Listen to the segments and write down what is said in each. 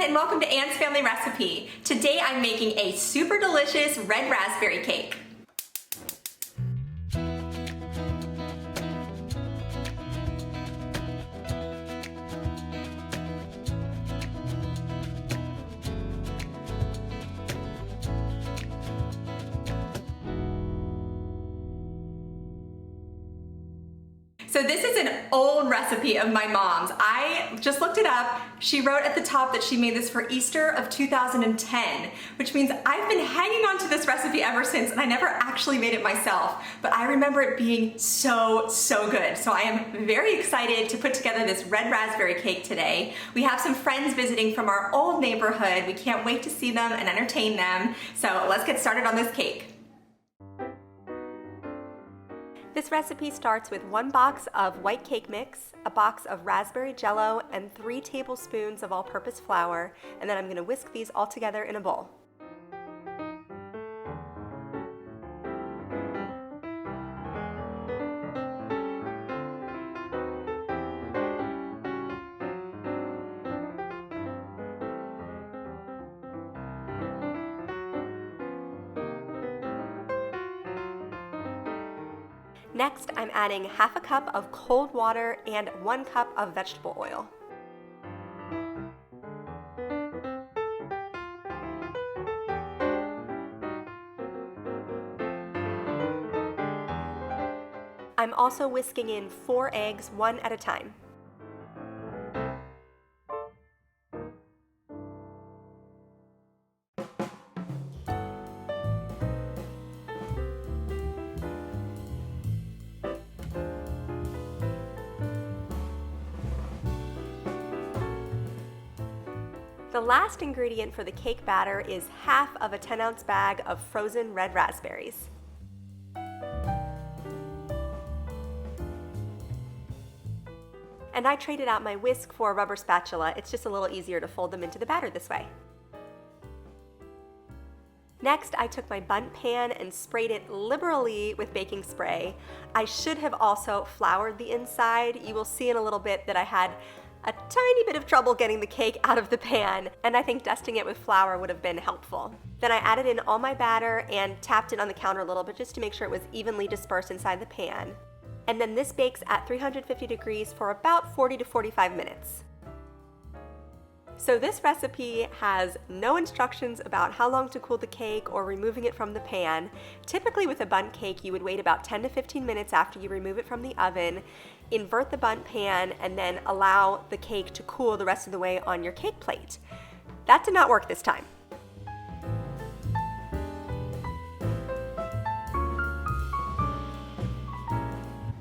everyone, and welcome to Anne's Family Recipe. Today I'm making a super delicious red raspberry cake. So this is an old recipe of my mom's. I just looked it up. She wrote at the top that she made this for Easter of 2010, which means I've been hanging on to this recipe ever since, and I never actually made it myself, but I remember it being so good. So I am very excited to put together this red raspberry cake today. We have some friends visiting from our old neighborhood. We can't wait to see them and entertain them. So let's get started on this cake. This recipe starts with 1 box of white cake mix, a box of raspberry jello, and 3 tablespoons of all-purpose flour, and then I'm going to whisk these all together in a bowl. Next, I'm adding half a cup of cold water and 1 cup of vegetable oil. I'm also whisking in 4 eggs, 1 at a time. The last ingredient for the cake batter is half of a 10-ounce bag of frozen red raspberries. And I traded out my whisk for a rubber spatula. It's just a little easier to fold them into the batter this way. Next, I took my bundt pan and sprayed it liberally with baking spray. I should have also floured the inside. You will see in a little bit that I had a tiny bit of trouble getting the cake out of the pan, and I think dusting it with flour would have been helpful. Then I added in all my batter and tapped it on the counter a little bit just to make sure it was evenly dispersed inside the pan. And then this bakes at 350 degrees for about 40 to 45 minutes. So this recipe has no instructions about how long to cool the cake or removing it from the pan. Typically with a bundt cake, you would wait about 10 to 15 minutes after you remove it from the oven, invert the bundt pan, and then allow the cake to cool the rest of the way on your cake plate. That did not work this time.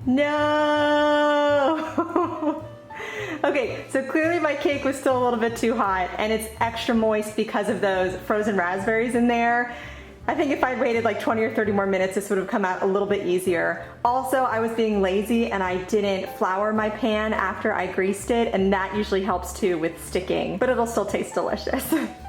No! Okay, so clearly my cake was still a little bit too hot, and it's extra moist because of those frozen raspberries in there. I think if I'd waited like 20 or 30 more minutes, this would have come out a little bit easier. Also, I was being lazy and I didn't flour my pan after I greased it, and that usually helps too with sticking, but it'll still taste delicious.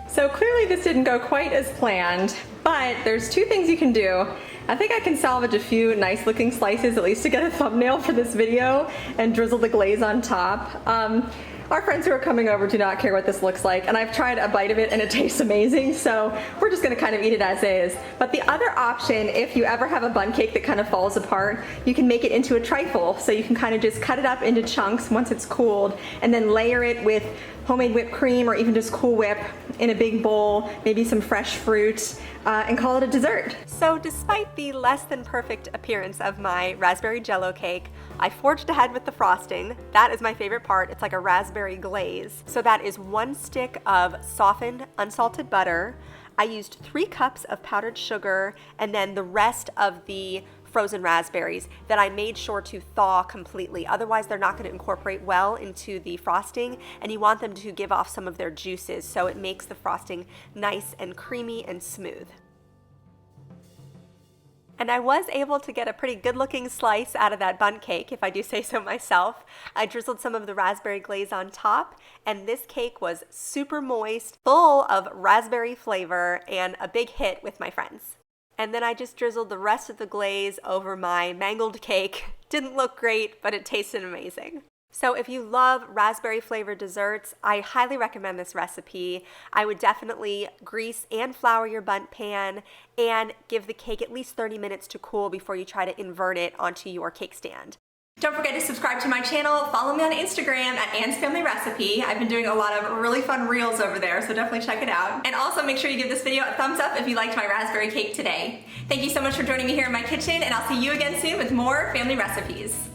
So clearly this didn't go quite as planned, but there's 2 things you can do. I think I can salvage a few nice looking slices at least to get a thumbnail for this video and drizzle the glaze on top. Our friends who are coming over do not care what this looks like, and I've tried a bite of it and it tastes amazing, so we're just gonna kind of eat it as is. But the other option, if you ever have a bundt cake that kind of falls apart, you can make it into a trifle. So you can kind of just cut it up into chunks once it's cooled, and then layer it with homemade whipped cream or even just Cool Whip in a big bowl, maybe some fresh fruit, and call it a dessert. So despite the less than perfect appearance of my raspberry jello cake, I forged ahead with the frosting. That is my favorite part. It's like a raspberry glaze. So that is 1 stick of softened unsalted butter. I used 3 cups of powdered sugar, and then the rest of the frozen raspberries that I made sure to thaw completely. Otherwise, they're not going to incorporate well into the frosting, and you want them to give off some of their juices so it makes the frosting nice and creamy and smooth. And I was able to get a pretty good looking slice out of that bundt cake, if I do say so myself. I drizzled some of the raspberry glaze on top, and this cake was super moist, full of raspberry flavor, and a big hit with my friends. And then I just drizzled the rest of the glaze over my mangled cake. Didn't look great, but it tasted amazing. So if you love raspberry flavored desserts, I highly recommend this recipe. I would definitely grease and flour your bundt pan and give the cake at least 30 minutes to cool before you try to invert it onto your cake stand. Don't forget to subscribe to my channel. Follow me on Instagram at Anne's Family Recipe. I've been doing a lot of really fun reels over there, so definitely check it out. And also make sure you give this video a thumbs up if you liked my raspberry cake today. Thank you so much for joining me here in my kitchen, and I'll see you again soon with more family recipes.